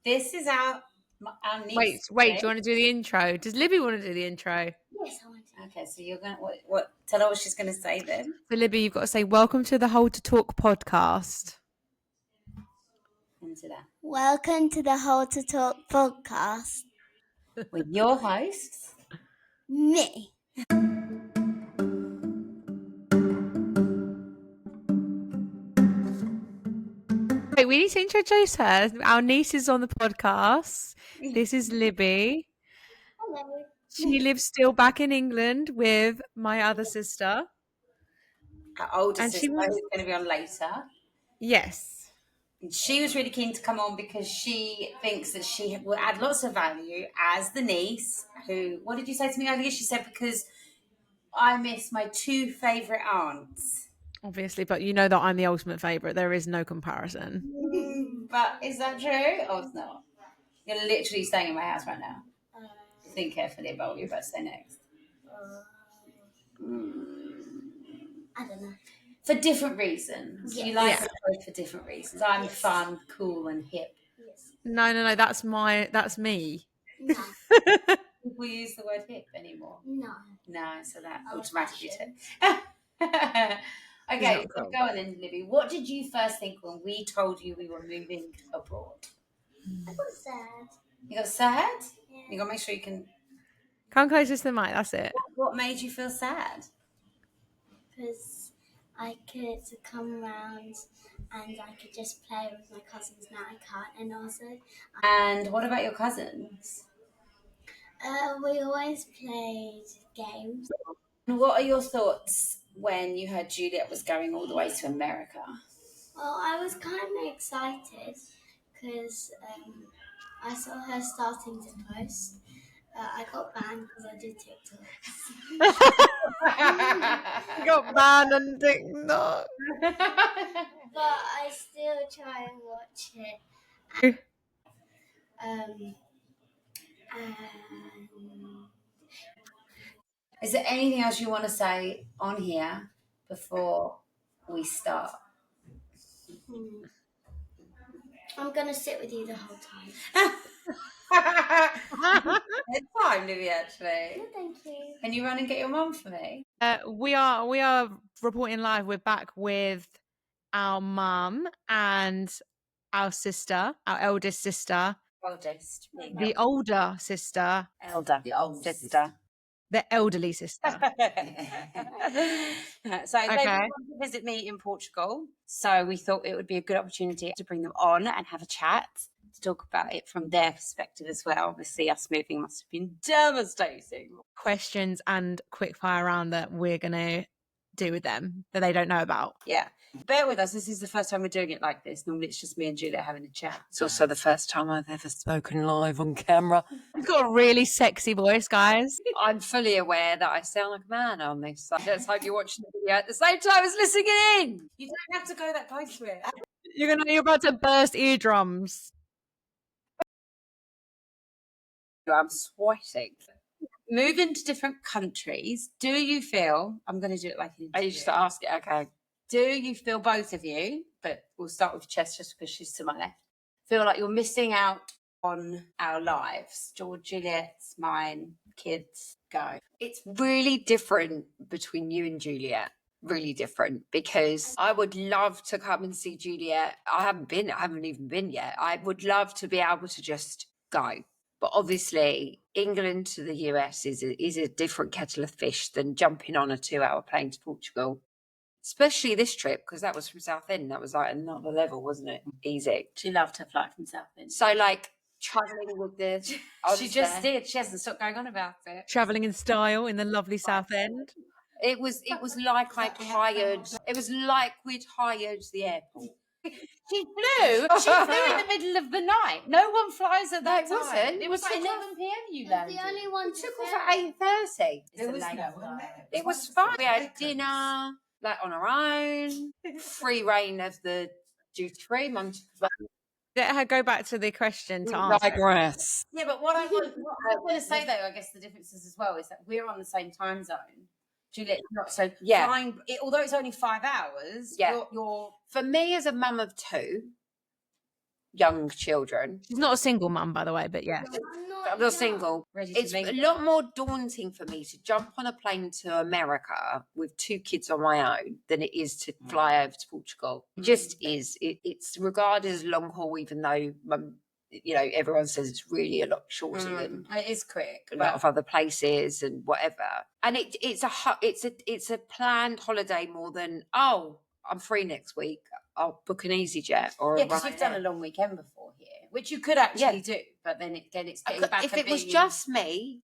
This is our niece. Wait. Do you want to do the intro? Does Libby want to do the intro? Yes, I want to. Okay, so you're going to, what? Tell her what she's going to say then. So Libby, you've got to say, welcome to the Hold to Talk podcast. Into that. Welcome to the Hold to Talk podcast. With your hosts. Me. Wait, we need to introduce her. Our niece is on the podcast. This is Libby. Hello. She lives still back in England with my other sister. Our older And sister she was- who's going to be on later. Yes. And she was really keen to come on because she thinks that she will add lots of value as the niece who, what did you say to me earlier? She said, because I miss my two favourite aunts. Obviously, but you know that I'm the ultimate favourite. There is no comparison. But is that true? Or it's not? You're literally staying in my house right now. Think carefully about what you're about to say next. I don't know. For different reasons. Yes. You like Yeah. us both for different reasons. I'm Yes. fun, cool, and hip. Yes. No. That's me. No. People use the word hip anymore. No. No, so that Old automatically fashioned. Okay, Not so cool. go on then, Libby. What did you first think when we told you we were moving abroad? I got sad. You got sad? Yeah. You got to make sure you can... Come closer to the mic. That's it. What made you feel sad? Because I could come around and I could just play with my cousins. Now I can't. And also, And what about your cousins? we always played games. And what are your thoughts when you heard Juliet was going all the way to America? Well, I was kind of excited because I saw her starting to post. I got banned because I do TikTok. You got banned on TikTok. But I still try and watch it. And Is there anything else you want to say on here before we start? I'm going to sit with you the whole time. It's time, Libby, actually. No, thank you. Can you run and get your mum for me? We are reporting live. We're back with our mum and our sister, our eldest sister, Oldest. the older sister, Elder. The old sister. the elderly sister. So they Okay. wanted to visit me in Portugal. So we thought it would be a good opportunity to bring them on and have a chat to talk about it from their perspective as well. Obviously, us moving must have been devastating. Questions and quick fire round that we're gonna do with them that they don't know about. Yeah. Bear with us. This is the first time we're doing it like this. Normally it's just me and Juliet having a chat. It's also the first time I've ever spoken live on camera. You've got a really sexy voice, guys. I'm fully aware that I sound like a man on this. So let's hope you're watching the video at the same time as listening in. You don't have to go that close to it. You're about to burst eardrums. I'm sweating. Moving to different countries, do you feel, I'm going to do it like an interview. I used to ask it, okay. Do you feel, both of you, but we'll start with Chess just because she's to my left, feel like you're missing out on our lives? George, Juliet's, mine, kids, go. It's really different between you and Juliet. Really different, because I would love to come and see Juliet. I haven't even been yet. I would love to be able to just go. But obviously, England to the US is a different kettle of fish than jumping on a 2-hour plane to Portugal. Especially this trip, because that was from Southend. That was like another level, wasn't it? Easy. She loved her flight from Southend. So, like, travelling with the... She just did. She hasn't stopped going on about it. Travelling in style in the lovely South End. It was like I'd hired... It was like we'd hired the airport. She flew in the middle of the night. No one flies at that it time. wasn't. It was like 11 p.m. you landed. The only one It took off at 8:30. It was no. It was fun. We had dinner, like on our own, free reign of the duty free. Mum took Let her go back to the question to answer. digress. Yeah, but what I'm going to say, though, I guess the differences as well is that we're on the same time zone. Juliet's not. So, Yeah. flying, although it's only 5 hours, Yeah. you're For me, as a mum of two, young children. She's not a single mum, by the way, but yeah. I'm not single. Ready to It's a mingle. lot more daunting for me to jump on a plane to America with 2 kids on my own than it is to fly over to Portugal. It just is. It's regarded as long haul, even though everyone says it's really a lot shorter than It is quick, a lot of other places and whatever. And it's a planned holiday more than I'm free next week. I'll book an EasyJet or because you've done a long weekend before here, which you could actually do, but then it's getting back. If it was just me,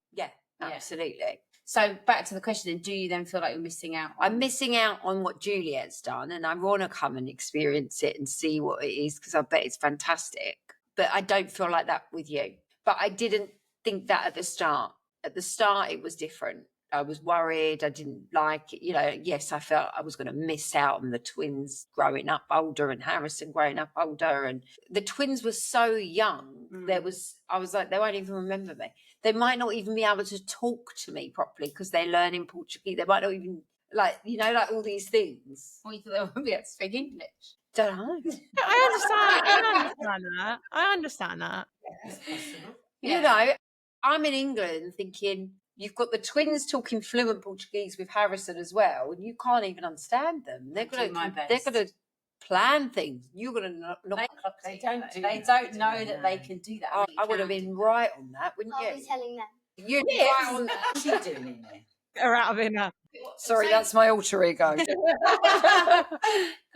absolutely. So back to the question: then, do you then feel like you're missing out? I'm missing out on what Juliet's done, and I want to come and experience it and see what it is because I bet it's fantastic. But I don't feel like that with you. But I didn't think that at the start. At the start, it was different. I was worried. I didn't like it. Yes, I felt I was going to miss out on the twins growing up older and Harrison growing up older. And the twins were so young. I was like, they won't even remember me. They might not even be able to talk to me properly because they're learning Portuguese. They might not even like all these things. Or you thought they won't be able to speak English. Don't know. I understand that. I'm in England thinking you've got the twins talking fluent Portuguese with Harrison as well, and you can't even understand them. They're going to plan things. You're going to knock the clocks. They don't know that they can do that. I would have been right on that, wouldn't you? I'll be telling them. You'd be right on that. What's she doing in there? They're out of enough. Sorry, that's my alter ego. Go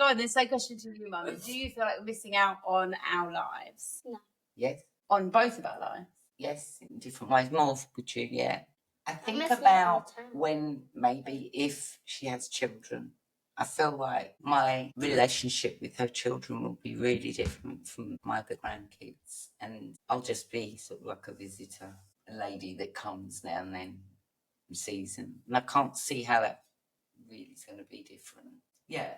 on, then. Same question to you, Mum. Do you feel like we're missing out on our lives? No. Yes, On both of our lives? yes, in different ways. More with Juliet. I think miss it all about the time. when maybe if she has children, I feel like my relationship with her children will be really different from my other grandkids. And I'll just be sort of like a visitor, a lady that comes now and then and sees them. And I can't see how that really is going to be different. Yeah.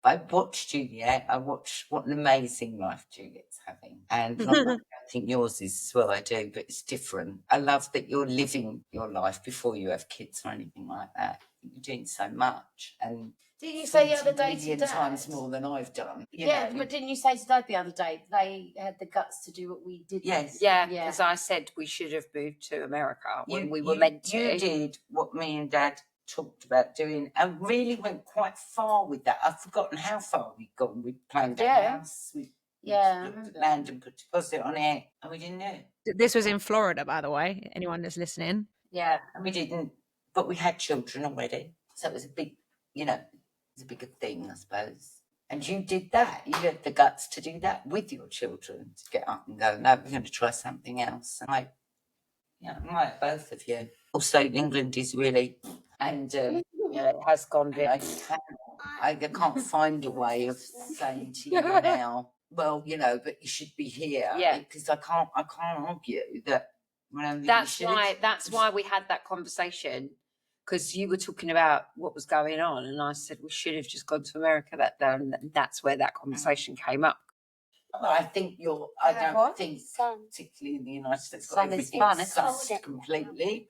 I watched Juliet. I watched what an amazing life Juliet's having. And I think yours is as well, I do, but it's different. I love that you're living your life before you have kids or anything like that. You're doing so much. And Didn't you say the other day to million Dad? times more than I've done. But didn't you say to Dad the other day they had the guts to do what we did? Yes. Yeah, because I said we should have moved to America when we were meant to. You did what me and Dad talked about doing and really went quite far with that. I've forgotten how far we'd gone. We planned a house, we looked at land and put deposit on it, and we didn't do it. This was in Florida, by the way. Anyone that's listening. Yeah. And we didn't, but we had children already. So it was a big, it was a bigger thing, I suppose. And you did that. You had the guts to do that with your children, to get up and go, no, we're going to try something else. And I like both of you. Also, England is really, and it has gone there. I can't find a way of saying to you now, well, but you should be here. Yeah. Because I can't argue that. That's why we had that conversation, because you were talking about what was going on, and I said we should have just gone to America that day, and that's where that conversation came up. Well, I think I don't think, particularly in the United States, got everything sussed completely,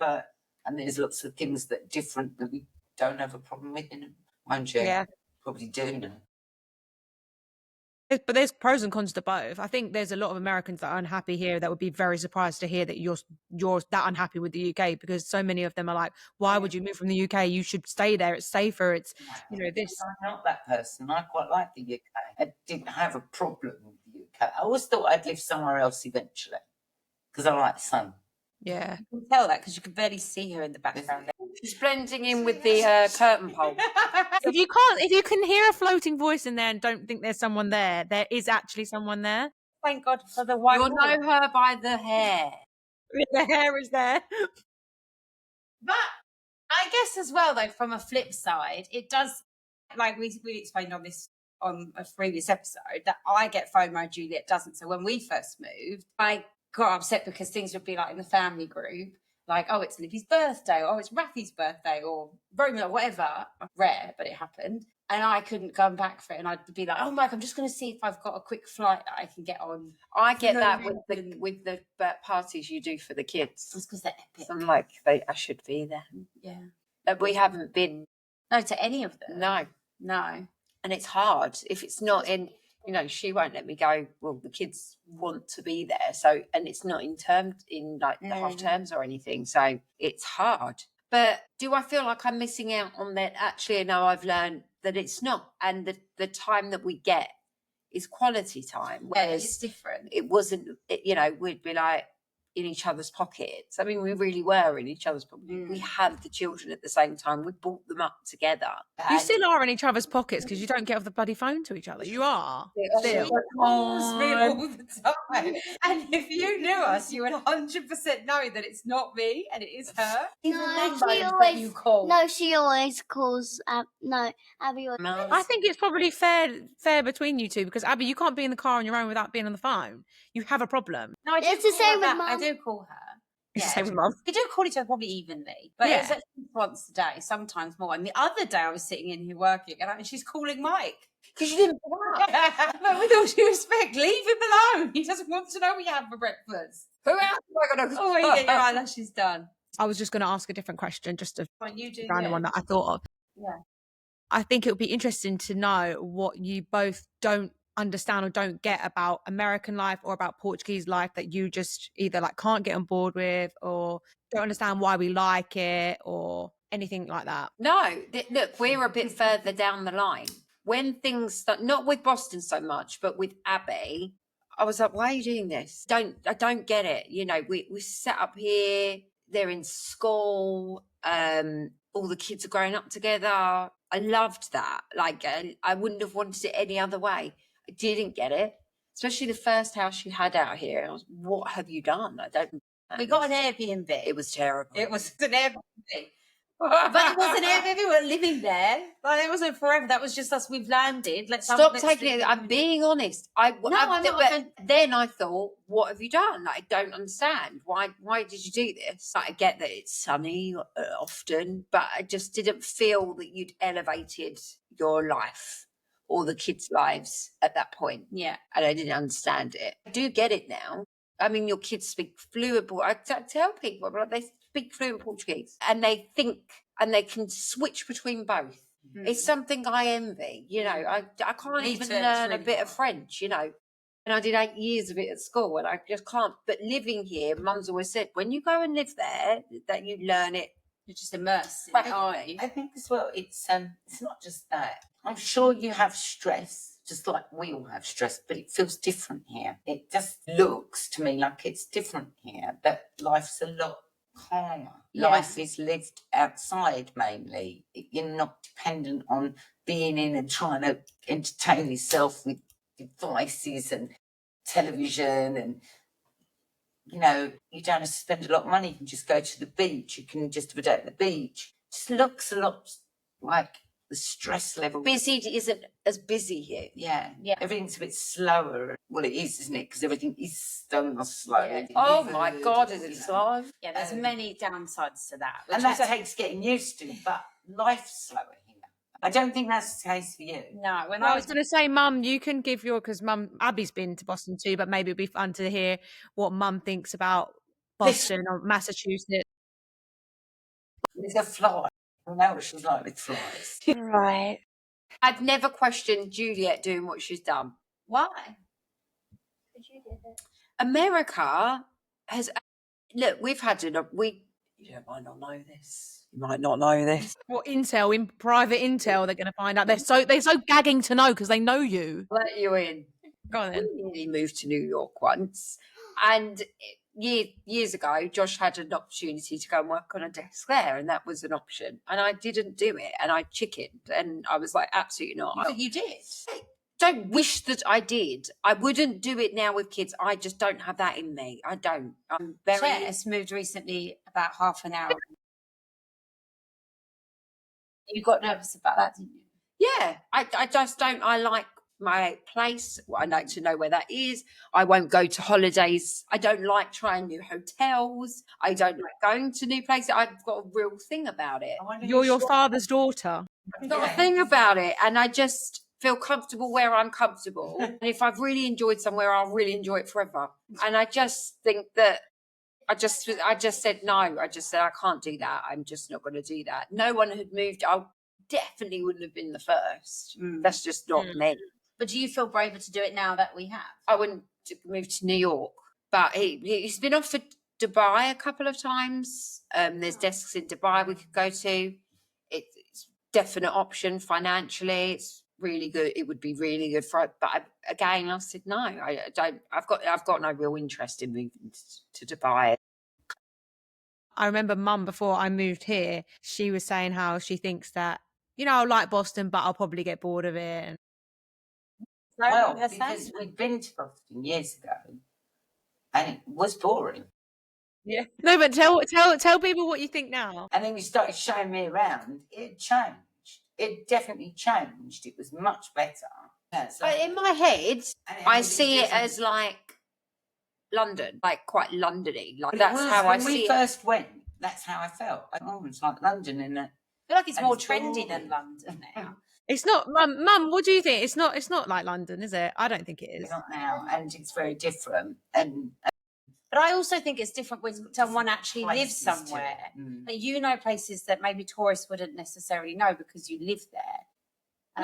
and there's lots of things that are different that we don't have a problem with, mind you. Yeah. Probably do now. But there's pros and cons to both. I think there's a lot of Americans that are unhappy here that would be very surprised to hear that you're that unhappy with the UK, because so many of them are like, why would you move from the UK? You should stay there. It's safer. It's, this. I'm not that person. I quite like the UK. I didn't have a problem with the UK. I always thought I'd live somewhere else eventually because I like the sun. Yeah. You can tell that because you can barely see her in the background. She's blending in with the curtain pole. If you can hear a floating voice in there and don't think there's someone there, there is actually someone there. Thank God for the white. You'll know her by the hair. The hair is there. But I guess as well, though, from a flip side, it does, like we explained on a previous episode, that I get FOMO, Juliet doesn't. So when we first moved, I got upset because things would be like in the family group, like, oh, it's Libby's birthday, or oh, it's Rafi's birthday, or Roman, or whatever. Rare, but it happened. And I couldn't come back for it. And I'd be like, oh, Mike, I'm just going to see if I've got a quick flight that I can get on. I get that with the parties you do for the kids. It's because they're epic. I'm like, I should be there. Yeah. But we haven't been. No, to any of them. No. No. And it's hard if it's not in. You know, she won't let me go. Well, the kids want to be there. So, and it's not in terms in like the half terms or anything. So it's hard. But do I feel like I'm missing out on that? Actually, no, I've learned that it's not. And the time that we get is quality time. Whereas it's different. It wasn't, you know, we'd be like in each other's pockets. I mean, we really were in each other's pockets. We had the children at the same time. We brought them up together. You still are in each other's pockets because you don't get off the bloody phone to each other. You are. She calls me all the time. And if you knew us, you would 100% know that it's not me and it is her. Even then, you call. No, she always calls. No, Abby. I think it's probably fair between you two because Abby, you can't be in the car on your own without being on the phone. You have a problem. No, It's the same with Mum. I do call her. It's the same with Mum. We do call each other probably evenly, but it's at least once a day, sometimes more. And the other day I was sitting in here working and she's calling Mike. Because you didn't pick up. But with all due respect, leave him alone. He doesn't want to know what you have for breakfast. Who else am I going to call? Oh, you get your eyelashes done. I was just going to ask a different question, just a random one that I thought of. Yeah. I think it would be interesting to know what you both don't understand or don't get about American life or about Portuguese life that you just either like can't get on board with or don't understand why we like it or anything like that. No, look, we're a bit further down the line. When things start, not with Boston so much, but with Abby, I was like, why are you doing this? I don't get it. You know, we set up here, they're in school, all the kids are growing up together. I loved that. Like, I wouldn't have wanted it any other way. I didn't get it, especially the first house you had out here. I was, what have you done? I don't. We got an Airbnb. It was terrible. It was an Airbnb. But it wasn't Airbnb. We were living there. Like, it wasn't forever. That was just us. We've landed. Let's stop taking it. I'm being honest. I'm not. But then I thought, what have you done? Like, I don't understand. Why did you do this? Like, I get that it's sunny often, but I just didn't feel that you'd elevated your life or the kids' lives at that point. Yeah. And I didn't understand it. I do get it now. I mean, your kids speak fluent. I tell people, but they speak fluent Portuguese and they think and they can switch between both. It's something I envy. You know, I can't even learn a bit of French, you know. And I did 8 years of it at school and I just can't. But living here, Mum's always said, when you go and live there, that you learn it. You're just immersed. I think as well, it's not just that. I'm sure you have stress, just like we all have stress, but it feels different here. It just looks to me like it's different here, that life's a lot calmer. Yeah. Life is lived outside mainly. You're not dependent on being in and trying to entertain yourself with devices and television and, you know, you don't have to spend a lot of money. You can just go to the beach. You can just have a day at the beach. It just looks a lot like the stress level. Busy isn't as busy here. Yeah. Everything's a bit slower. Well, it is, isn't it? Because everything is done slow. Yeah. Oh my God, is it slow? Yeah, there's many downsides to that. And that takes getting used to, but life's slower here. I don't think that's the case for you. No, when I was going to say, Mum, you can give because Mum, Abby's been to Boston too, but maybe it'd be fun to hear what Mum thinks about Boston or Massachusetts. It's a fly. I know what she's like with flies. Right. I've never questioned Juliet doing what she's done. Why? Because you did it. America has... Look, we've had... You might not know this. You might not know this. What intel, in private intel, they're going to find out. They're so gagging to know because they know you. Let you in. Go on then. We nearly moved to New York once. And years ago, Josh had an opportunity to go and work on a desk there, and that was an option. And I didn't do it, and I chickened, and I was like, absolutely not. But you did. Don't wish that I did. I wouldn't do it now with kids. I just don't have that in me. I don't. I'm very... Jess moved recently about half an hour. You got nervous about that, didn't you? Yeah, I just don't. I like my place. I like to know where that is. I won't go to holidays. I don't like trying new hotels. I don't like going to new places. I've got a real thing about it. You're your father's daughter. I've got a thing about it, and I just feel comfortable where I'm comfortable. And if I've really enjoyed somewhere, I'll really enjoy it forever. And I just think that I just said no. I just said I can't do that. I'm just not going to do that. No one had moved. I definitely wouldn't have been the first. That's just not me. But do you feel braver to do it now that we have? I wouldn't move to New York, but he's been offered Dubai a couple of times. There's desks in Dubai we could go to. It's definite option financially. It's really good. It would be really good for. But again, I said no. I don't. I've got no real interest in moving to Dubai. I remember Mum, before I moved here, she was saying how she thinks that, I like Boston, but I'll probably get bored of it. Well, because we'd been to Boston years ago, and it was boring. Yeah. No, but tell people what you think now. And then you started showing me around. It changed. It definitely changed. It was much better. Yeah, so But in my head, I see it as like London, like quite Londony. Like that's how I see it. When we first went, that's how I felt. It's like London, and I feel like it's more trendy than London now. It's not, Mum. What do you think? It's not like London, is it? I don't think it is. It's not now, and it's very different. But I also think it's different when someone actually lives somewhere. Like, places that maybe tourists wouldn't necessarily know because you live there.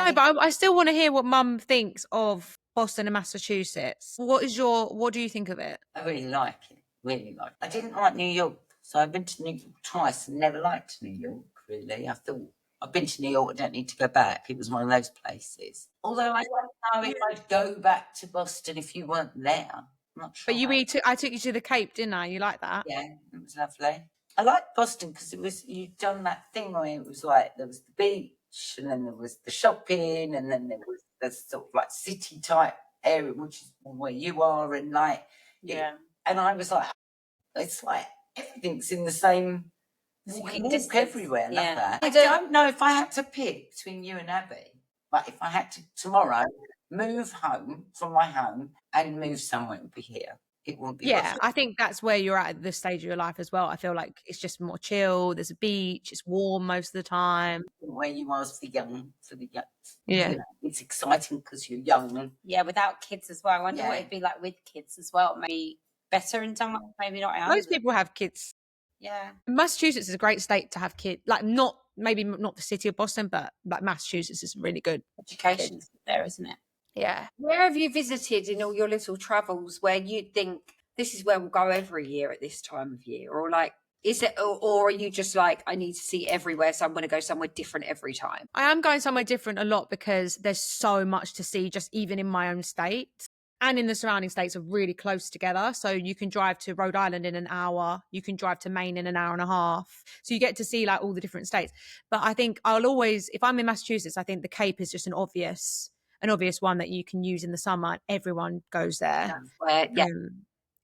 No, but I still want to hear what Mum thinks of Boston and Massachusetts. What do you think of it? I really like it. Really like it. I didn't like New York, so I've been to New York twice and never liked New York, really. I thought, I've been to New York, I don't need to go back. It was one of those places. Although I don't know if I'd go back to Boston if you weren't there. I'm not sure. But I took you to the Cape, didn't I? You like that? Yeah, it was lovely. I liked Boston because you'd done that thing where it was like, there was the beach, and then there was the shopping, and then there was the sort of like city type area, which is where you are, and like, and I was like, it's like everything's in the same walk everywhere. Love that. I don't know if I had to pick between you and Abby, but if I had to tomorrow move home from my home and move somewhere, it would be here. It wouldn't be. Yeah, Boston. I think that's where you're at this stage of your life as well. I feel like it's just more chill. There's a beach. It's warm most of the time. Where you are for the young. Yeah, it's exciting because you're young. Yeah, without kids as well. I wonder what it'd be like with kids as well. Maybe better in some way, maybe not. Most people have kids. Yeah, Massachusetts is a great state to have kids. Like, maybe not the city of Boston, but like Massachusetts is really good. Education there, isn't it? Yeah. Where have you visited in all your little travels where you think this is where we'll go every year at this time of year? Or like, is it, or are you just like, I need to see everywhere, so I'm going to go somewhere different every time? I am going somewhere different a lot because there's so much to see, just even in my own state. And in the surrounding states are really close together. So you can drive to Rhode Island in an hour. You can drive to Maine in an hour and a half. So you get to see like all the different states. But I think if I'm in Massachusetts, I think the Cape is just an obvious one that you can use in the summer. Everyone goes there. And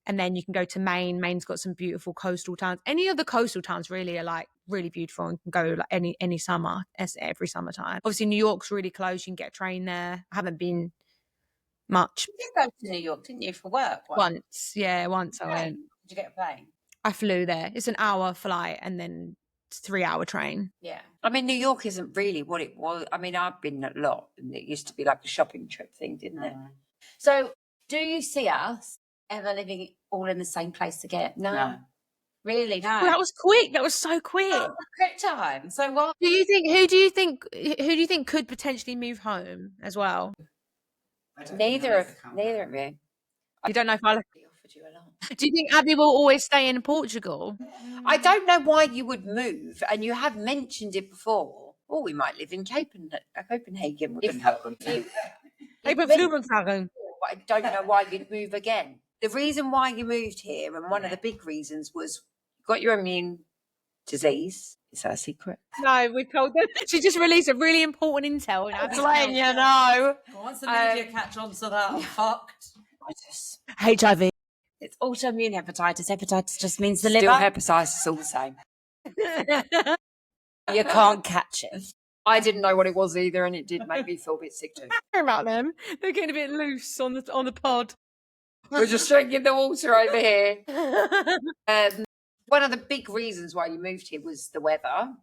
then you can go to Maine. Maine's got some beautiful coastal towns. Any of the coastal towns really are like really beautiful and can go like any summer, every summertime. Obviously, New York's really close. You can get a train there. I haven't been much. You did go to New York, didn't you, for work? Once I went. Did you get a plane? I flew there. It's an hour flight and then 3-hour train. Yeah. I mean, New York isn't really what it was. I mean, I've been a lot, and it used to be like a shopping trip thing, didn't it? So, do you see us ever living all in the same place again? No. Really? No. Well, that was quick. That was so quick. Quick time. So what? Who do you think could potentially move home as well? Neither of you. You don't know if I offered you a lot. Do you think Abby will always stay in Portugal? I don't know why you would move, and you have mentioned it before. Oh, we might live in Copenhagen. I don't know why you'd move again. The reason why you moved here, and one of the big reasons, was you got your immune disease. Is that a secret? No, we told them. She just released a really important intel, and I'm letting you know. Once the media catch on to that, I'm fucked. HIV. It's autoimmune hepatitis. Hepatitis just means the liver. Still hepatitis, all the same. You can't catch it. I didn't know what it was either, and it did make me feel a bit sick too. About them, they're getting a bit loose on the pod. We're just drinking the water over here. One of the big reasons why you moved here was the weather.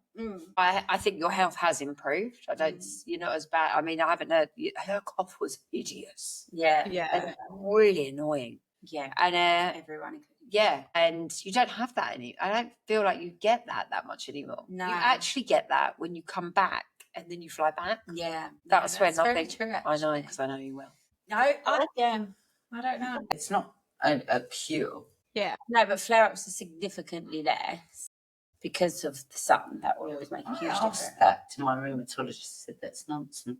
I think your health has improved. I don't, you're not as bad. I mean, I haven't heard, her cough was hideous. Yeah. And really annoying. Yeah. And everyone. Yeah. And you don't have that I don't feel like you get that much anymore. No. You actually get that when you come back and then you fly back. Yeah. That's when very nothing. true, I know, actually. because I know you will. No, I don't know. It's not a pure. Yeah. No, but flare-ups are significantly less because of the sun. That will always make a I huge asked difference. that to my rheumatologist, said that's nonsense.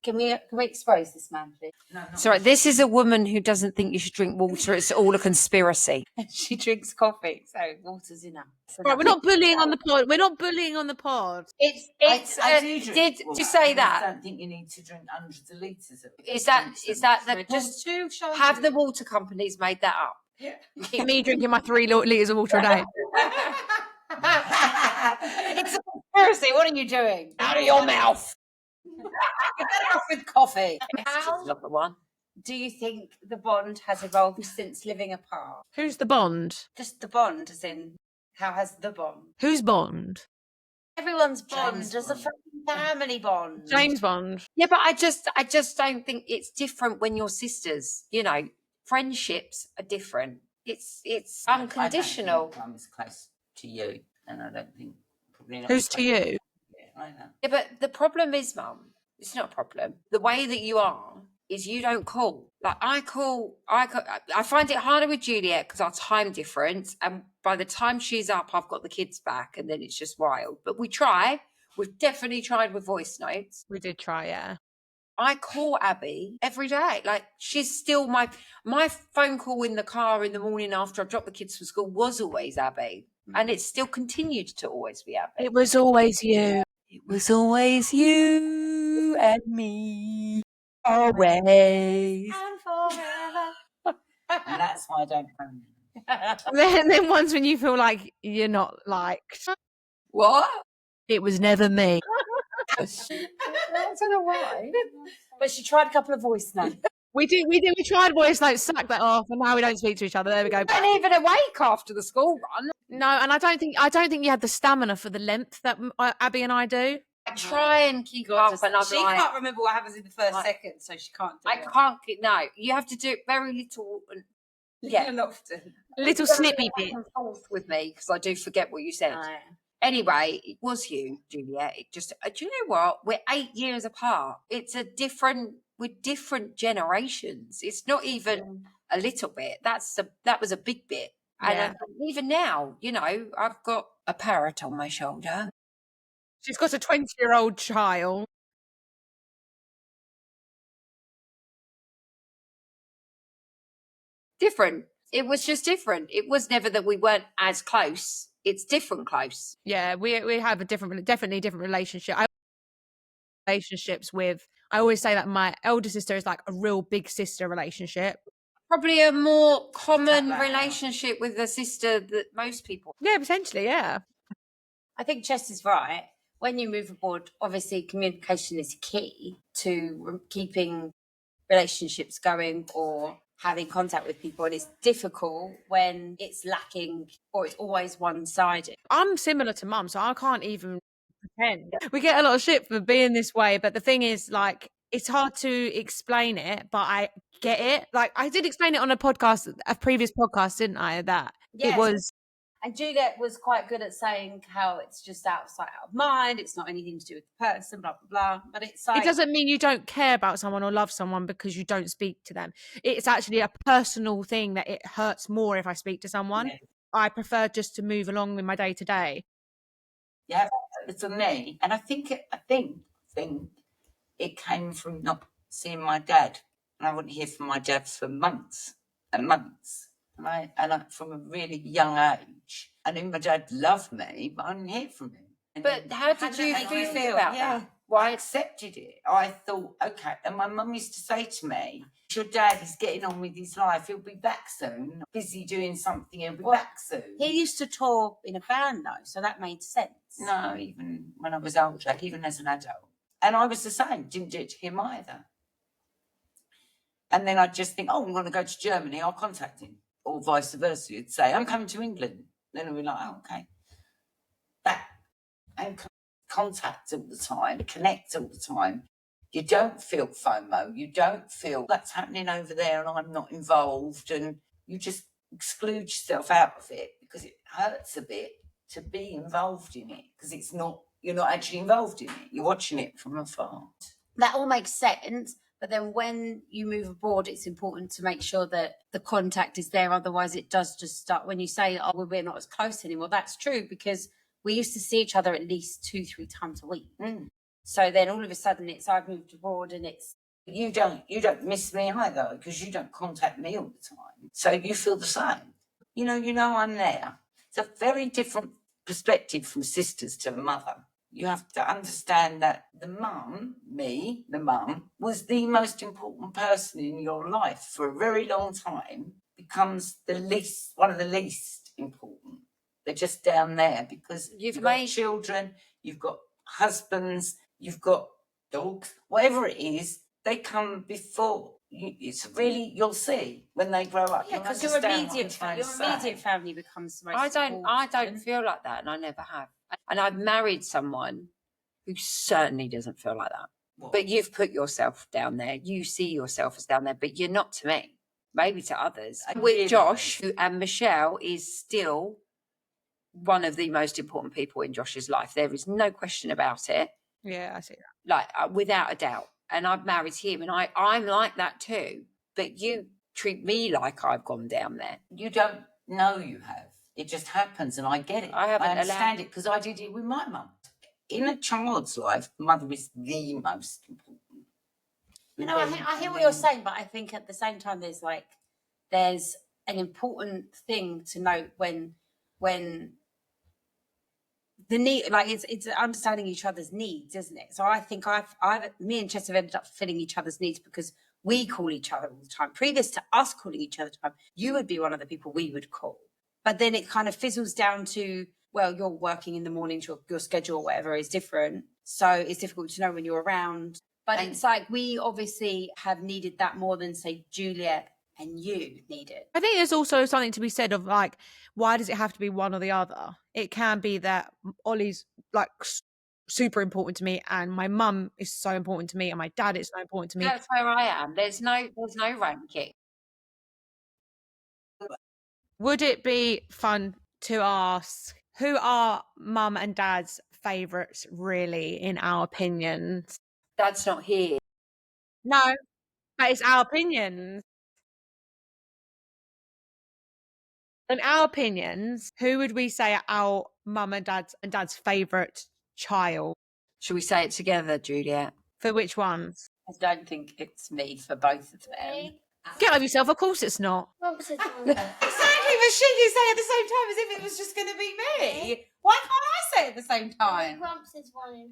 Can we expose this man, please? No, Sorry, this is a woman who doesn't think you should drink water. It's all a conspiracy. She drinks coffee, so water's enough. Right, we're not bullying on the pod. We're not bullying on the pod. It's. I do drink Did water. you say I that? don't think you need to drink hundreds of litres of it. Is that the Just two shots. have the water companies made that up? Yeah. Me drinking my 3 litres of water a day. It's a conspiracy. What are you doing? Out of your mouth. Get that off with coffee. How Not the one. do you think the bond has evolved since living apart? Who's the Bond? Just the bond, as in, how has the bond? Who's Bond? Everyone's bond James is a Bond. fucking family bond. James Bond. Yeah, but I just don't think it's different when you're sisters. You know, friendships are different. It's unconditional. I'm as close to you, and I don't think probably not. Who's to you? Yeah, I know. Yeah, but the problem is, Mum, it's not a problem. The way that you are is you don't call. Like I find it harder with Juliet because our time difference, and by the time she's up, I've got the kids back, and then it's just wild. But we try. We've definitely tried with voice notes. We did try, yeah. I call Abby every day. Like she's still my phone call in the car in the morning after I dropped the kids from school was always Abby. And it's still continued to always be Abby. It was always you. It was always you and me. Always. And forever. And that's why I don't phone you. And then once when you feel like you're not liked, What? it was never me. I don't know why. But she tried a couple of voice notes. We tried voice notes, suck that off, and now we don't speak to each other. There we go. I wasn't even awake after the school run. No, and I don't think you had the stamina for the length that Abby and I do. I try and keep up, and I'm She like, can't remember what happens in the first Like- second, so she can't do I it. can't get no. You have to do it very little. And, yeah, And often. Little snippy back bit. and forth with me because I do forget what you said. Aye. Anyway, it was you, Juliet. It just, do you know what? We're 8 years apart. We're different generations. It's not even a little bit. That was a big bit. Yeah. And even now, you know, I've got a parrot on my shoulder. She's got a 20-year-old child. Different. It was just different. It was never that we weren't as close. It's different close. Yeah, we have a definitely different relationship. Relationships with. I always say that my elder sister is like a real big sister relationship. Probably a more common Cut that out. relationship with a sister that most people. Yeah, potentially, yeah. I think Chess is right. When you move abroad, obviously communication is key to keeping relationships going or having contact with people. And it's difficult when it's lacking or it's always one-sided. I'm similar to Mum, so I can't even pretend. We get a lot of shit for being this way, but the thing is, like, it's hard to explain it, but I get it. Like, I did explain it on a previous podcast, didn't I? That Yes. it was. And Juliet was quite good at saying how it's just out of sight, out of mind. It's not anything to do with the person, blah, blah, blah. But it's like... It doesn't mean you don't care about someone or love someone because you don't speak to them. It's actually a personal thing that it hurts more if I speak to someone. Yeah. I prefer just to move along with my day to day. Yeah, for me, and I think it came from not seeing my dad, and I wouldn't hear from my dad for months and months, and I from a really young age, I knew my dad loved me, but I didn't hear from him. And But how did you feel about that? Well, I accepted it. I thought, okay, and my mum used to say to me, your dad is getting on with his life. He'll be back soon. Busy doing something. He'll be back soon. He used to tour in a band, though, so that made sense. No, even when I was older, even as an adult. And I was the same, didn't do it to him either. And then I'd just think, oh, I'm going to go to Germany, I'll contact him. Or vice versa. You'd say, I'm coming to England. Then I'd be like, oh, okay. That, and contact all the time, connect all the time. You don't feel FOMO. You don't feel that's happening over there and I'm not involved. And you just exclude yourself out of it because it hurts a bit to be involved in it because it's not You're not actually involved in it. You're watching it from afar. That all makes sense. But then when you move abroad, it's important to make sure that the contact is there. Otherwise, it does just start. When you say, oh, well, we're not as close anymore, that's true, because we used to see each other at least 2-3 times a week. So then all of a sudden it's, I've moved abroad and it's, You don't miss me either, because you don't contact me all the time. So you feel the same. You know I'm there. It's a very different perspective from sisters to the mother. You have to understand that the mum, was the most important person in your life for a very long time, becomes one of the least important. They're just down there because you've got children, you've got husbands, you've got dogs, whatever it is, they come before. It's really, you'll see when they grow up. yeah, because your immediate family becomes the most I don't feel like that, and I never have. And I've married someone who certainly doesn't feel like that. What? But you've put yourself down there. You see yourself as down there, but you're not to me. Maybe to others. With Josh and Michelle is still one of the most important people in Josh's life. There is no question about it. Yeah, I see that. Like, without a doubt. And I've married him, and I'm like that too. But you treat me like I've gone down there. You don't know you have. It just happens, and I get it. I understand it because I did it with my mum. In a child's life, mother is the most important. I hear what you're saying, but I think at the same time there's an important thing to note when the need, like it's understanding each other's needs, isn't it? So I think me and Chess have ended up filling each other's needs because we call each other all the time. Previous to us calling each other all the time, you would be one of the people we would call. But then it kind of fizzles down to, well, you're working in the mornings, your schedule or whatever is different. So it's difficult to know when you're around. But it's like we obviously have needed that more than, say, Juliet and you need it. I think there's also something to be said of like, why does it have to be one or the other? It can be that Ollie's like super important to me, and my mum is so important to me, and my dad is so important to me. That's where I am. There's no ranking. Would it be fun to ask who are mum and dad's favourites really, in our opinions? Dad's not here. No, but it's our opinions. In our opinions, who would we say are our mum and dad's favourite child? Should we say it together, Juliet? For which ones? I don't think it's me for both of them. Get over yourself. Of course it's not. Exactly, but she can say at the same time as if it was just going to be me. Why can't I say it at the same time? Grumps is 1 and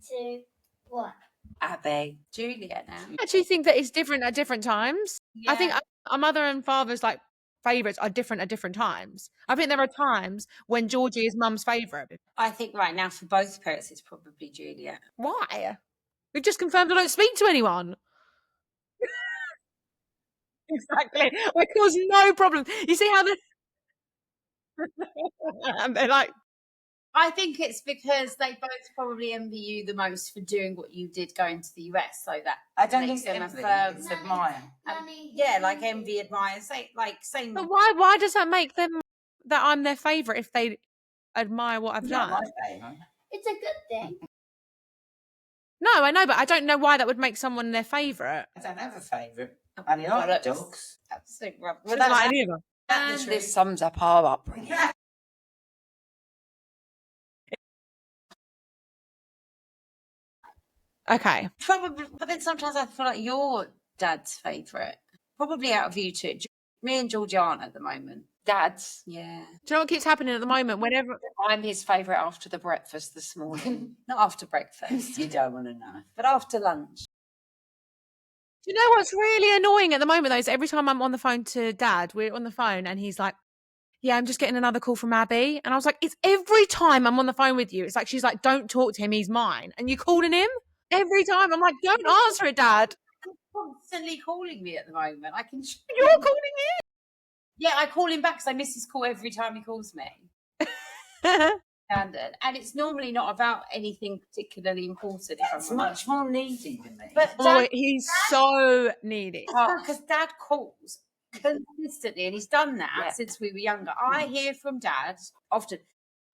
3, 2, 1. Abby. Juliet now. I actually think that it's different at different times. Yeah. I think our mother and father's like favourites are different at different times. I think there are times when Georgie is mum's favourite. I think right now for both parents it's probably Juliet. Why? We've just confirmed I don't speak to anyone. Exactly. It caused no problem. You see how and they're like, I think it's because they both probably envy you the most for doing what you did going to the US, so that I don't makes think them envy, affirm. it's admire. Yeah, like envy, admire, same. but why does that make them that I'm their favourite if they admire what I've done? My favourite. It's a good thing. No, I know, but I don't know why that would make someone their favourite. I don't have a favourite. I only like dogs. Absolute rubbish. Well, that's like any of them. And this sums up our upbringing. Okay. Probably, but then sometimes I feel like you're dad's favourite. Probably out of you two. Me and Georgie aren't at the moment. Dad's. Yeah. Do you know what keeps happening at the moment? Whenever I'm his favourite after the breakfast this morning. Not after breakfast. You don't want to know. But after lunch. Do you know what's really annoying at the moment, though, is every time I'm on the phone to Dad, we're on the phone and he's like, yeah, I'm just getting another call from Abby. And I was like, it's every time I'm on the phone with you. It's like, she's like, don't talk to him. He's mine. And you're calling him every time. I'm like, don't answer it, Dad. He's constantly calling me at the moment. I can. You're calling him? Yeah, I call him back because I miss his call every time he calls me. Standard. And it's normally not about anything particularly important. It's much more needy than me. But Dad, he's so needy. Because Dad calls consistently, and he's done that since we were younger. I hear from Dad often.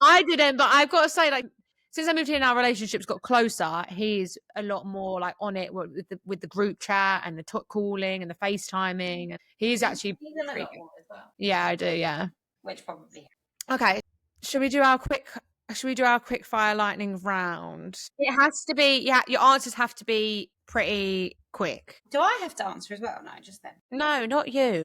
I didn't, but I've got to say, like, since I moved here and our relationship's got closer, he's a lot more like on it with the group chat and the calling and the FaceTiming. He's actually pretty good. As well. Yeah, I do. Yeah. Which probably. Okay. Should we do our quick fire lightning round? It has to be. Yeah, your answers have to be pretty quick. Do I have to answer as well? No, just them. No, not you.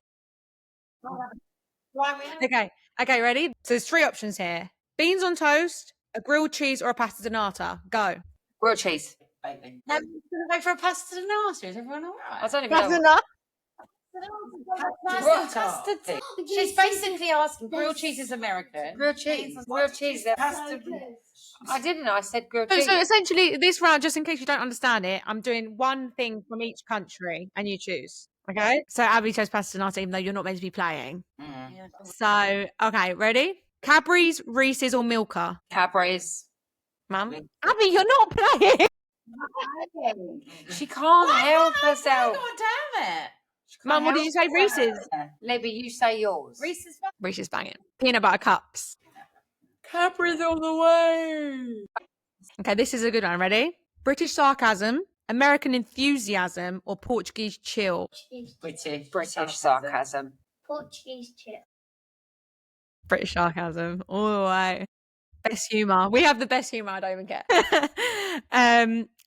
Okay. Okay. Ready? So there's 3 options here: beans on toast, a grilled cheese, or a pasta donata. Go. Grilled cheese. Baby. No, I'm gonna go for a pasta donata. Is everyone all right? I don't even know. She's basically asking. Grilled cheese is American. Grilled cheese. Grilled cheese. Pasta. I didn't. I said grilled cheese. So essentially, this round, just in case you don't understand it, I'm doing one thing from each country, and you choose. Okay. So Abby chose pasta donata, even though you're not meant to be playing. Mm. So okay, ready? Cadbury's, Reese's, or Milka? Cadbury's. Mum. Abby, you're not playing. She can't help herself. God damn it. Mum, what did you say? Reese's. Libby, you say yours. Reese's banging. Peanut butter cups. Cadbury's on the way. Okay, this is a good one. Ready? British sarcasm, American enthusiasm, or Portuguese chill? British sarcasm. Portuguese chip. British sarcasm. All the way. Best humour. We have the best humour. I don't even care.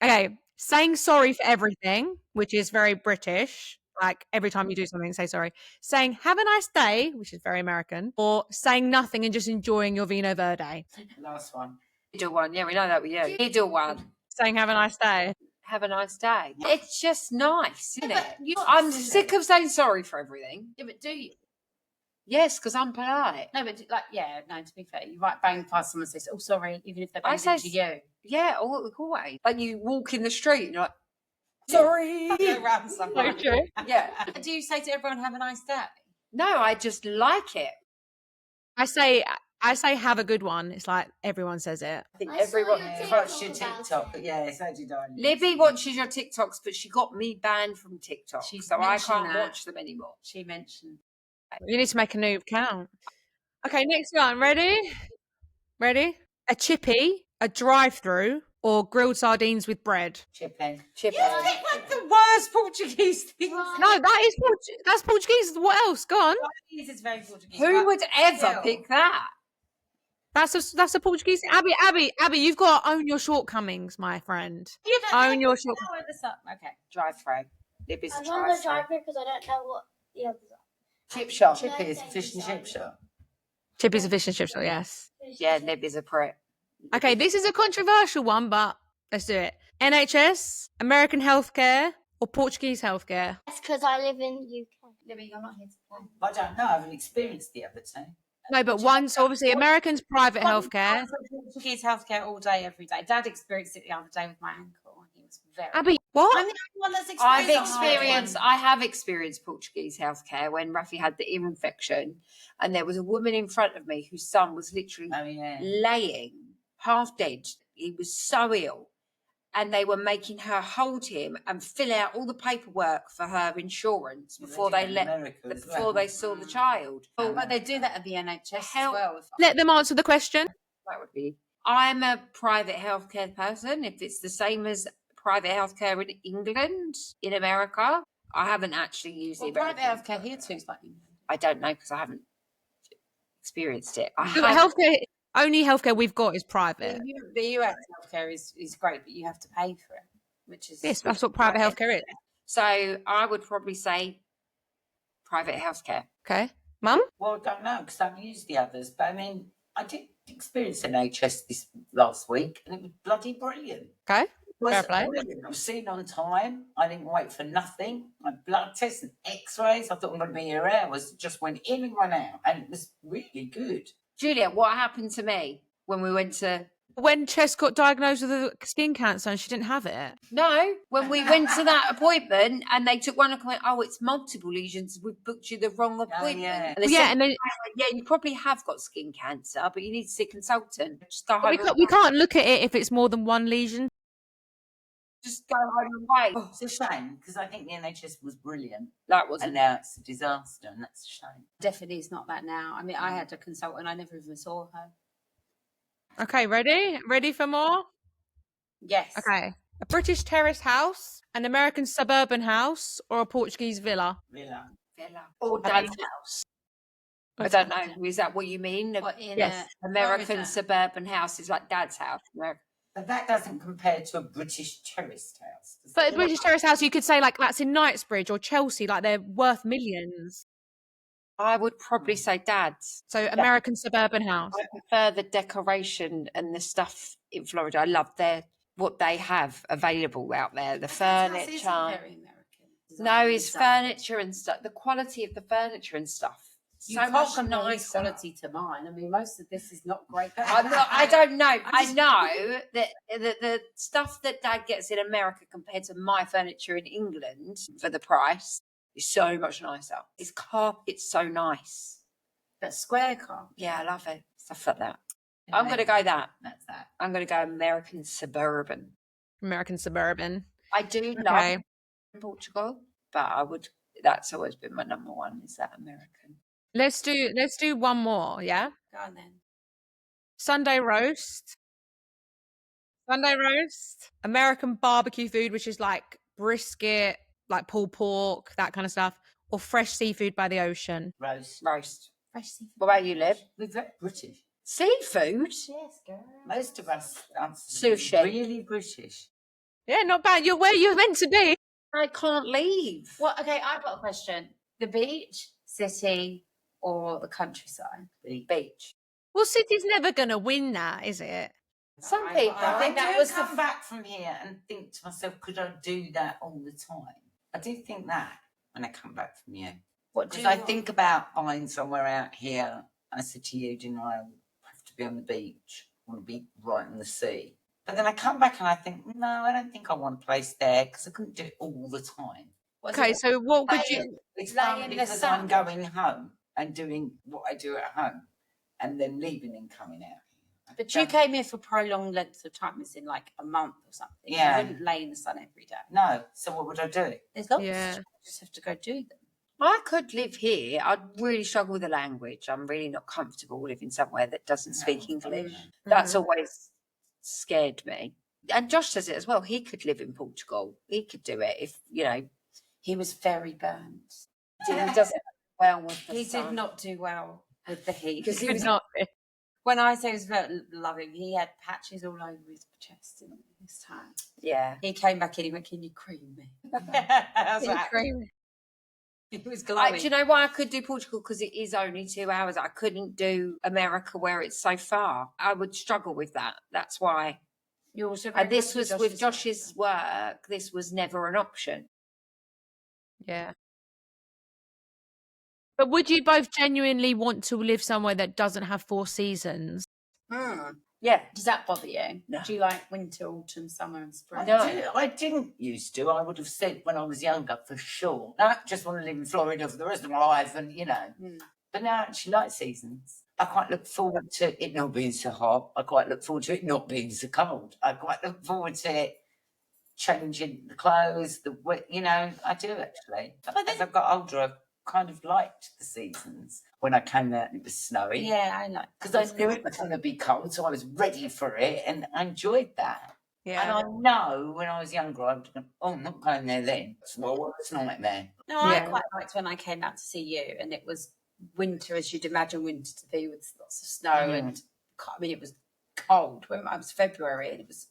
Okay. Saying sorry for everything, which is very British. Like every time you do something, say sorry. Saying have a nice day, which is very American. Or saying nothing and just enjoying your vino verde. Last one. Middle one. Yeah, we know that with you. Middle one. Saying have a nice day. Have a nice day. It's just nice, isn't it? I'm sick of saying sorry for everything. Yeah, but do you? Yes, because I'm polite. No, but like, yeah, no, to be fair, you might bang past someone and say, oh, sorry, even if they're I banging say- to you. Yeah, always. Like you walk in the street and you're like, sorry. Go around someone. So true. Yeah. Do you say to everyone, have a nice day? No, I just like it. I say have a good one. It's like everyone says it. I think I saw everyone. your Watch your TikTok TikTok. about it. Yeah, so did I. Libby watches your TikToks, but she got me banned from TikTok, She so I mentioned can't that. watch them anymore. She mentioned. You need to make a new account. Okay, next one. Ready? Ready? A chippy, a drive-through, or grilled sardines with bread? Chipping. Chip. Like the worst Portuguese thing. No, that's Portuguese. What else? Go on. This is very Portuguese. Who would ever Ew. pick that? That's a Portuguese. Abby, you've got to own your shortcomings, my friend. Own your shortcomings. Okay. Drive-through. Libby's I a want the drive-through. driver because I don't know what the others are. Chip shop. Chippy's fish and chip shop. Chippy's a fish and chips. Yes. Yeah, Libby's a prick. Okay, this is a controversial one, but let's do it. NHS, American healthcare, or Portuguese healthcare? That's because I live in UK. Libby, you're not here to play. I don't know. I haven't experienced the other two. No, but one. So obviously, Americans private healthcare. Portuguese healthcare all day, every day. Dad experienced it the other day with my ankle. He was very. Abby, I'm what? the only one that's experienced. I have experienced Portuguese healthcare when Rafi had the ear infection, and there was a woman in front of me whose son was literally Oh, yeah. laying half dead. He was so ill, and they were making her hold him and fill out all the paperwork for her insurance before they saw the child. Oh, but they do that at the NHS as well. Let them answer the question. That would be. I'm a private healthcare person. If it's the same as private healthcare in England, in America, I haven't actually used Well, it. private healthcare here too is like. I don't know because I haven't experienced it. Only healthcare we've got is private. The US healthcare is great, but you have to pay for it, which is Yes, that's what private healthcare is. So I would probably say private healthcare. Okay, Mum. Well, I don't know because I haven't used the others. But I mean, I did experience NHS this last week, and it was bloody brilliant. Okay. Fair play. I was seen on time. I didn't wait for nothing. My blood tests and X-rays. I thought I'm going to be here hours. Just went in and went out, and it was really good. Julia, what happened to me when we went to? When Chess got diagnosed with a skin cancer and she didn't have it. No, when we went to that appointment and they took one and went, oh, it's multiple lesions. We've booked you the wrong appointment. yeah. And they Yeah, said, and then yeah, you probably have got skin cancer, but you need to see a consultant. Just go home. we can't look at it if it's more than one lesion. Just go home and wait. Oh, it's a shame because I think the NHS was brilliant, That was and now it's a disaster, and that's a shame. definitely is not that now. I mean, I had a consultant, I never even saw her. Okay, ready? Ready for more? Yes. Okay. A British terrace house, an American suburban house, or a Portuguese villa? Villa. Or Dad's house. I don't know. Is that what you mean? What, in Yes. American Florida? suburban house is like Dad's house. But that doesn't compare to a British terraced house. does But it? a British terrace house, you could say like that's in Knightsbridge or Chelsea, like they're worth millions. I would probably say Dad's. So American suburban house. I prefer the decoration and the stuff in Florida. I love what they have available out there. The furniture. Very American. No, it's furniture and stuff. The quality of the furniture and stuff. You So can't much compare his nicer. quality to mine. I mean, most of this is not great. I don't know. I know that the stuff that Dad gets in America compared to my furniture in England for the price is so much nicer. His carpet's so nice. But square carpet. Yeah, I love it. Stuff like that. I'm going to go that. That's that. I'm going to go American suburban. American suburban. I do Okay. love Portugal, but that's always been my number one, is that American. Let's do one more, yeah? Go on then. Sunday roast. American barbecue food, which is like brisket, like pulled pork, that kind of stuff, or fresh seafood by the ocean. Roast. Fresh seafood. What about you, Liv? We're very British. Seafood? Yes, girl. Most of us are Sushi. really British. Yeah, not bad. You're where you're meant to be. I can't leave. Well, okay, I've got a question. The beach, city, or the countryside? Beach. Well, city's never going to win that, is it? Some people. I think that do was come back from here and think to myself, could I do that all the time? I do think that when I come back from here. What do Because you I want? think about buying somewhere out here. I said to you, didn't I have to be on the beach? I want to be right on the sea. But then I come back and I think, no, I don't think I want a place there because I couldn't do it all the time. Okay, so what would you... It's Lay fun in the because sun. I'm going home and doing what I do at home and then leaving and coming out. But you came here for prolonged lengths of time, as in like a month or something. Yeah. You wouldn't lay in the sun every day. No, so what would I do? There's lots. Yeah. You just have to go do them. I could live here. I'd really struggle with the language. I'm really not comfortable living somewhere that doesn't speak English. That's always scared me. And Josh does it as well. He could live in Portugal. He could do it if, He was very burnt. he doesn't well with the He sun. did not do well with the heat. Because he Could was not... When I say he was very loving, he had patches all over his chest in his time. Yeah. He came back in, he went, can you cream me? I was like, he was glowing. Do you know why I could do Portugal? Because it is only 2 hours. I couldn't do America where it's so far. I would struggle with that. That's why. You also And this was with Josh's work. This was never an option. Yeah. But would you both genuinely want to live somewhere that doesn't have 4 seasons? Yeah. Does that bother you? No. Do you like winter, autumn, summer, and spring? I didn't used to. I would have said when I was younger for sure. No, I just want to live in Florida for the rest of my life and, But now I actually like seasons. I quite look forward to it not being so hot. I quite look forward to it not being so cold. I quite look forward to it changing the clothes, I do actually. But as I've got older, I've kind of liked the seasons. When I came out and it was snowy. Yeah, I like Because I knew it was going to be cold, so I was ready for it and I enjoyed that. Yeah. And I know when I was younger, I was going, I'm not going there then. It's not what it's like there. No, I Yeah. quite liked when I came out to see you, and it was winter as you'd imagine winter to be, with lots of snow and it was cold. When it was February and it was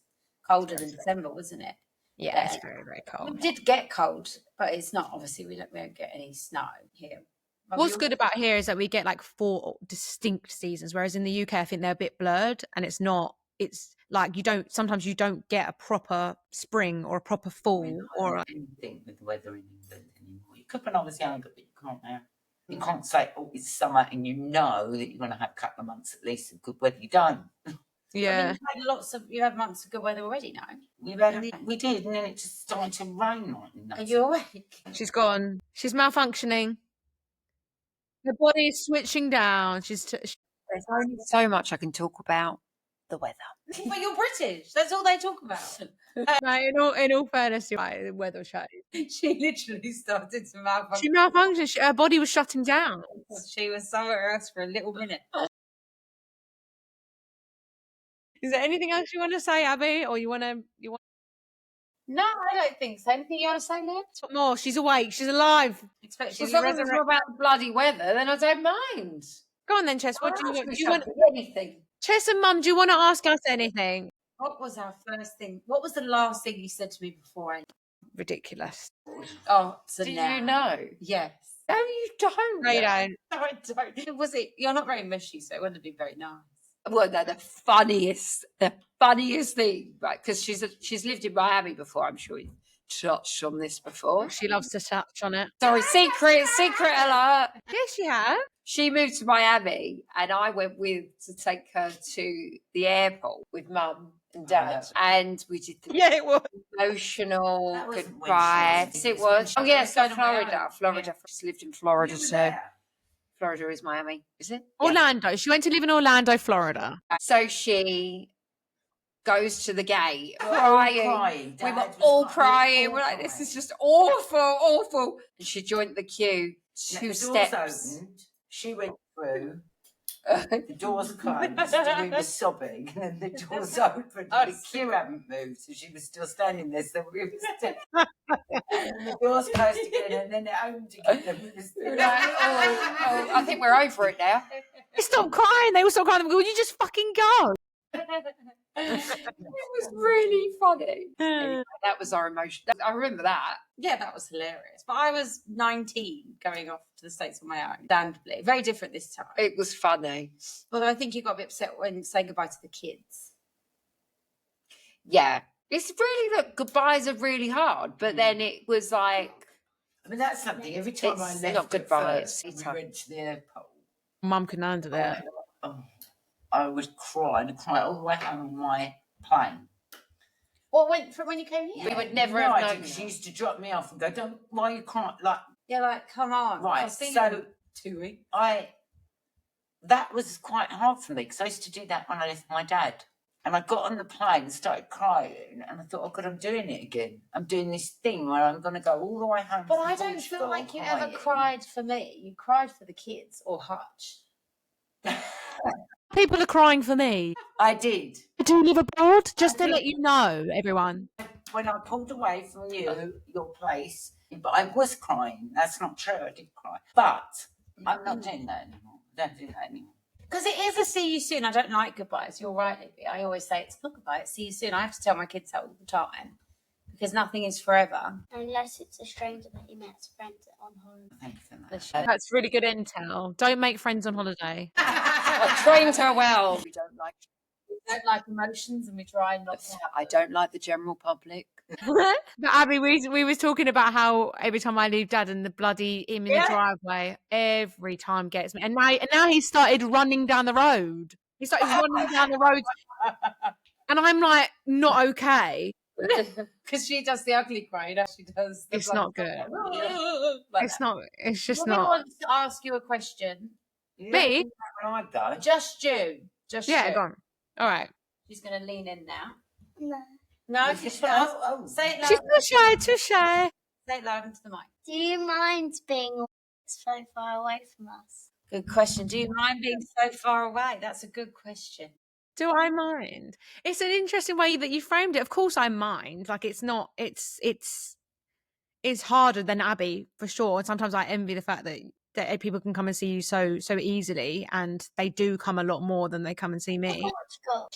colder than December, wasn't it? Yeah, it's very, very cold. We did get cold, but it's not, obviously we don't get any snow here. But What's we good about here is that we get like 4 distinct seasons, whereas in the UK, I think they're a bit blurred, and it's like sometimes you don't get a proper spring or a proper fall or I didn't think with the weather in England anymore. You could when I was younger, but you can't now. You can't say, it's summer, and you know that you're going to have a couple of months at least of good weather. You don't. yeah. You had months of good weather already now. We did, and then it just started to rain like nuts. Are you awake? She's gone. She's malfunctioning. Her body's switching down. There's only so much I can talk about the weather. But you're British. That's all they talk about. No, in all fairness, you're right, the weather shut. She literally started to malfunction. She malfunctioned. Her body was shutting down. She was somewhere else for a little minute. Is there anything else you want to say, Abby, or you want? No, I don't think so. Anything you want to say, Liv? What more? She's awake. She's alive. Expect Well, you to as long as it's resurrect. about the bloody weather, then I don't mind. Go on then, Chess. What do you want? Do you want? Anything? Chess and Mum, do you want to ask us anything? What was our first thing? What was the last thing you said to me before? Ridiculous. Oh, so Do now. you know? Yes. No, you don't. No, you don't. No, I don't. Was it? You're not very mushy, so it wouldn't have been very nice. Well, no, the funniest thing, right? Because she's lived in Miami before. I'm sure you've touched on this before. She loves to touch on it. Sorry, secret alert. Yes, you have. She moved to Miami, and I went to take her to the airport with Mum and Dad, and we did the Yeah, it was. emotional That wasn't when she goodbye. was- Yes, it was. Oh yes, Going to Florida. Miami. Florida. She's lived in Florida, You were so there. Florida is Miami, is it? Orlando. She went to live in Orlando, Florida. So she goes to the gate, We were all crying. crying. We were Dad was all crying. crying. We're like, this is just awful. And she joined the queue. Yeah, Two the steps. doors opened. She went through. The doors closed. And we were sobbing, and then the doors opened. And the queue hadn't moved, so she was still standing there. So we were still. And the doors closed again, and then it opened again. And we were still Like, oh, I think we're over it now. They stopped crying. They all stopped crying. They go, would you just fucking go? It was really funny. Anyway, that was our emotion. I remember that. Yeah, that was hilarious. But I was 19 going off to the States on my own, understandably. Very different this time. It was funny. Although I think you got a bit upset when saying goodbye to the kids. Yeah. It's really, look, goodbyes are really hard. But then it was like, I mean, that's something. Every time I It's left, not goodbye, at it's first, we tough. went to the airport. Mum couldn't handle it. I would cry and cry all the way home on my plane. What went from when you came here? We would never No, have I known didn't. She that. used to drop me off and go, "Don't. Why are you crying?" Like, Yeah, like, come on. right. I've seen So you in 2 weeks. that was quite hard for me because I used to do that when I left my dad. And I got on the plane and started crying, and I thought, "Oh God, I'm doing it again. I'm doing this thing where I'm going to go all the way home." But from I don't feel Portugal like you ever crying." cried for me. You cried for the kids or Hutch. People are crying for me. I did. I do live abroad, just to did. let you know, everyone. When I pulled away from your place, but I was crying. That's not true. I did cry, but I'm not doing that anymore. I don't do that anymore. Because it is a see you soon. I don't like goodbyes. You're right, Libby. I always say it's not goodbye, it's see you soon. I have to tell my kids that all the time because nothing is forever. Unless it's a stranger that you met as a friend on holiday. Thank you for Bless that. you. That's really good intel. Don't make friends on holiday. I trained her well. We don't like emotions and we try not to have I don't like the general public. But Abby, we was talking about how every time I leave Dad and the bloody him in the driveway, every time gets me. And now he started running down the road. He started running down the road, and I'm like, not okay. because she does the ugly cry. She does. The It's not good. Like It's that. not. It's just Well, we not. want to ask you a question. Me? When I go, Just you. Just Yeah, you. go on. All right. She's going to lean in now. No. No, She's she's not. Say it loud. She's too shy. Too shy. Say it loud into the mic. Do you mind being so far away from us? Good question. Do you mind being so far away? That's a good question. Do I mind? It's an interesting way that you framed it. Of course, I mind. Like it's not. It's harder than Abby for sure. And sometimes I envy the fact that people can come and see you so easily, and they do come a lot more than they come and see me.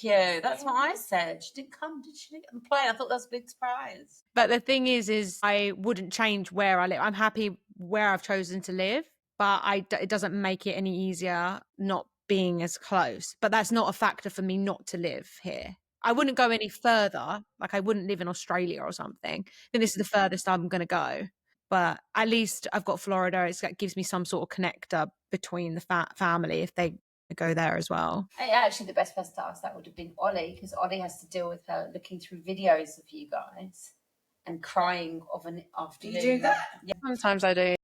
Yeah, that's what I said. She didn't come, did she? On the plane. I thought that was a big surprise. But the thing is I wouldn't change where I live. I'm happy where I've chosen to live, but it doesn't make it any easier not being as close. But that's not a factor for me not to live here. I wouldn't go any further. Like I wouldn't live in Australia or something. I think this is the furthest I'm going to go. But at least I've got Florida. It gives me some sort of connector between the family if they go there as well. Actually, the best person to ask that would have been Ollie, because Ollie has to deal with her looking through videos of you guys and crying of an afternoon. Do you do that? Yeah. Sometimes I do.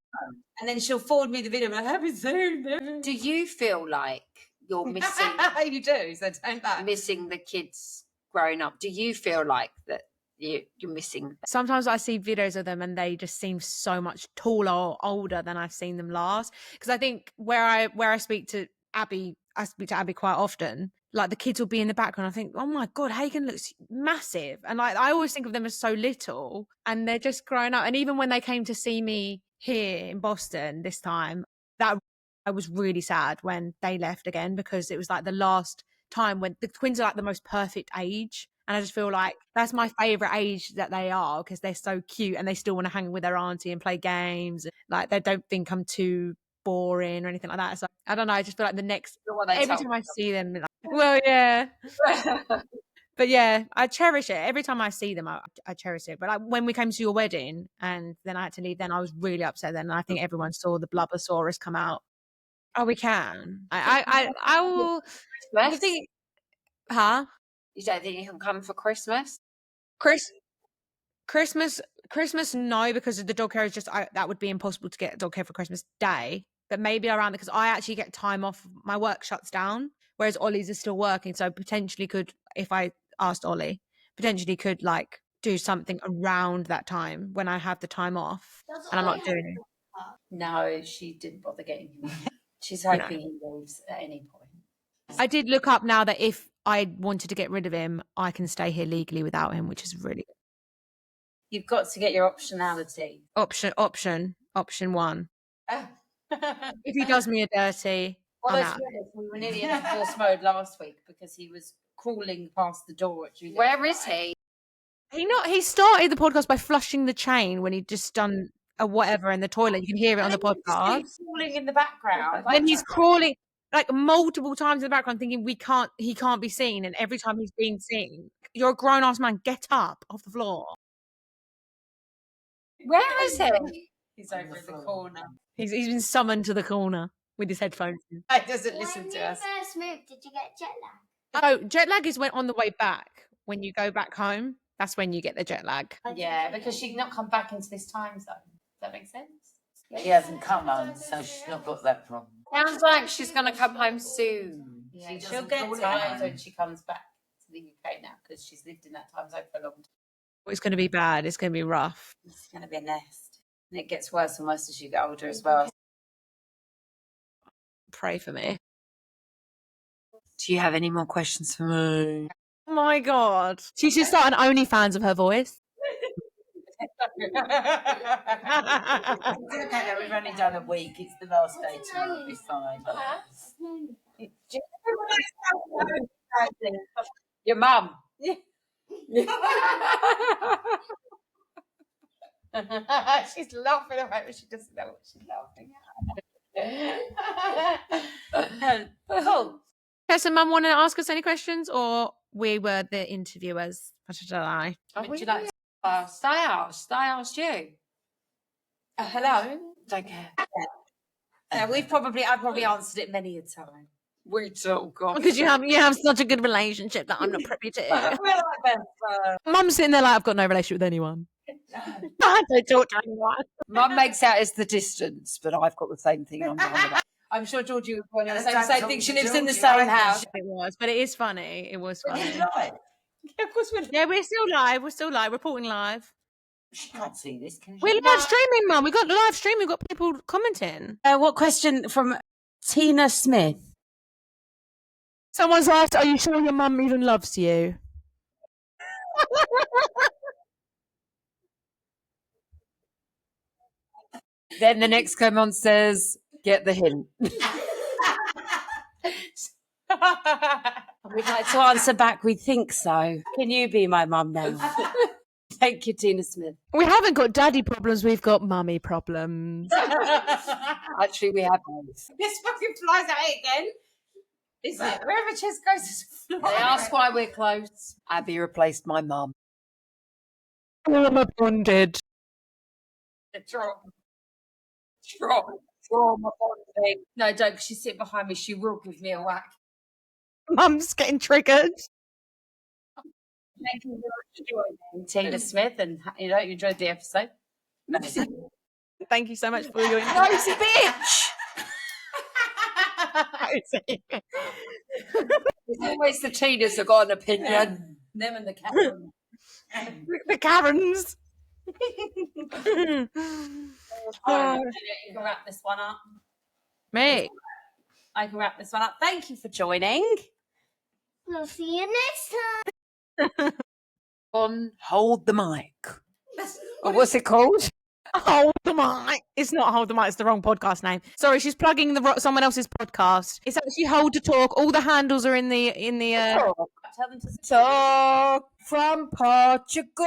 And then she'll forward me the video. I haven't seen it. Do you feel like you're missing You do, so don't lie. missing the kids growing up? Do you feel like that you're missing? Sometimes I see videos of them and they just seem so much taller or older than I've seen them last. Because I think where I speak to Abby, I speak to Abby quite often. like the kids will be in the background. I think, oh my God, Hagen looks massive. And like, I always think of them as so little and they're just growing up. And even when they came to see me here in Boston this time, that I was really sad when they left again, because it was like the last time when the twins are like the most perfect age. And I just feel like that's my favorite age that they are, because they're so cute and they still want to hang with their auntie and play games. Like they don't think I'm too boring or anything like that. So I don't know. I just feel like the next, every time I see them, like, well, yeah. But yeah, I cherish it. Every time I see them, I cherish it. But like when we came to your wedding and then I had to leave, then I was really upset then. And I think everyone saw the Blubbersaurus come out. Oh, we can. I will. The thing, huh? You don't think you can come for Christmas? Christmas, no, because the dog care is just that would be impossible to get dog care for Christmas Day. But maybe around, because I actually get time off. My work shuts down, whereas Ollie's is still working. So potentially could, if I asked Ollie, potentially could like do something around that time when I have the time off, and I'm not doing it. No, she didn't bother getting him. She's hoping he leaves at any point. I did look up now that if I wanted to get rid of him, I can stay here legally without him, which is really good. You've got to get your optionality. Option one. If he does me a dirty, well, I'm out. We were nearly in divorce mode last week because he was crawling past the door at Juliet. Where is he? He started the podcast by flushing the chain when he'd just done a whatever in the toilet. You can hear it on the podcast. He's crawling in the background. Then he's crawling like multiple times in the background, thinking he can't be seen. And every time he's being seen, you're a grown ass man. Get up off the floor. Where is he? He's over in the corner. He's been summoned to the corner with his headphones. He doesn't listen to us. When you first moved, did you get jet lag? Oh, jet lag is when on the way back. When you go back home, that's when you get the jet lag. Yeah, because she'd not come back into this time zone. Does that make sense? He hasn't come home, so she's not got that problem. Sounds like she's going to come home soon. Yeah, she'll get tired when she comes back to the UK now, because she's lived in that time zone for a long time. It's going to be bad. It's going to be rough. It's going to be a nest. And it gets worse and worse as you get older as well. Pray for me. Do you have any more questions for me? Oh my God. She should start an OnlyFans of her voice. We've only done a week. It's the last day to we'll be fine. Your mum. She's laughing away, but she doesn't know what she's laughing at. Cool. Does the mum want to ask us any questions, or we were the interviewers for today? Would you like to I asked you. Hello. Don't care. I probably answered it many a time. Because you have such a good relationship that I'm not privy to. We're like best. Mum's sitting there like, I've got no relationship with anyone. I don't talk to anyone. Mum makes out it's the distance, but I've got the same thing on my I'm sure Georgie would point out the same thing. She lives in the same house. It was, but it is funny. It was funny. Yeah, of course we're. Yeah, we're still live. We're still live. Reporting live. She can't see this, can she? We're live streaming, Mum. We got live streaming. We've got people commenting. What question from Tina Smith? Someone's asked, "Are you sure your mum even loves you?" Then the next comment says, "Get the hint." We'd like to answer back. We think so. Can you be my mum now? Thank you, Tina Smith. We haven't got daddy problems. We've got mummy problems. Actually, we have both. This fucking flies at it again. Is it? Wherever Chess goes, it's a fly. They ask why we're close. Abby replaced my mum. Trauma bonded. Trauma bonding. No, don't, because she's sitting behind me. She will give me a whack. Mum's getting triggered. Thank you very much for joining, Tina Smith, and you enjoyed the episode. Thank you so much for your Nosy bitch. It's always the Tinas have got an opinion. Them and the Karen. the Karens. You can wrap this one up. Me. I can wrap this one up. Thank you for joining. We'll see you next time. On Hold the Mic. Or what's it called? Hold the mic. It's not Hold the Mic. It's the wrong podcast name. Sorry, she's plugging someone else's podcast. It's actually Hold to Talk. All the handles are in the. Tell them to Talk from Portugal.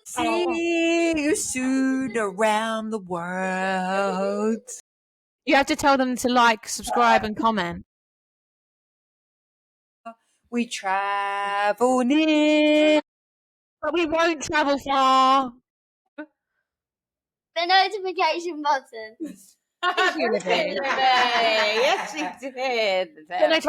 See you soon around the world. You have to tell them to like, subscribe, and comment. We travel near, but we won't travel far. The notification button. Thank you, Libby. Yes, she did. The next